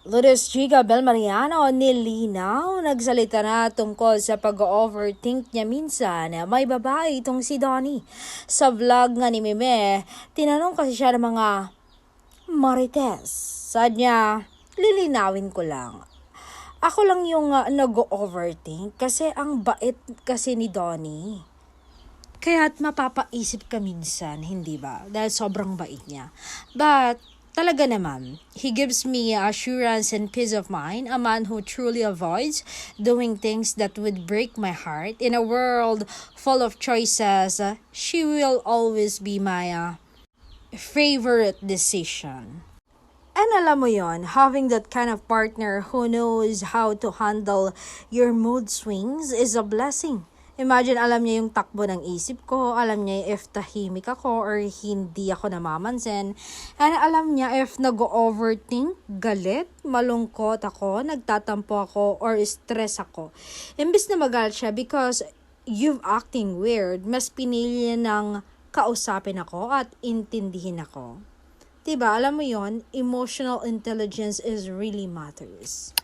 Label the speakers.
Speaker 1: Lourdes Chica Belmariano nilinaw, nagsalita na tungkol sa pag-overthink niya minsan. May babae itong si Donnie. Sa vlog nga ni Meme, tinanong kasi siya ng mga marites. Saad niya, lilinawin ko lang. Ako lang yung nag-overthink kasi ang bait kasi ni Donnie. Kaya't mapapaisip ka minsan, hindi ba? Dahil sobrang bait niya. But talaga naman, he gives me assurance and peace of mind, a man who truly avoids doing things that would break my heart. In a world full of choices, she will always be my favorite decision. And alam mo yon, having that kind of partner who knows how to handle your mood swings is a blessing. Imagine, alam niya yung takbo ng isip ko, alam niya if tahimik ako or hindi ako namamansin, and alam niya if nag-overthink, galit, malungkot ako, nagtatampo ako, or stress ako. Imbis na magalit siya because you've acting weird, mas pinili ng kausapin ako at intindihin ako. Diba, alam mo yon, emotional intelligence is really matters.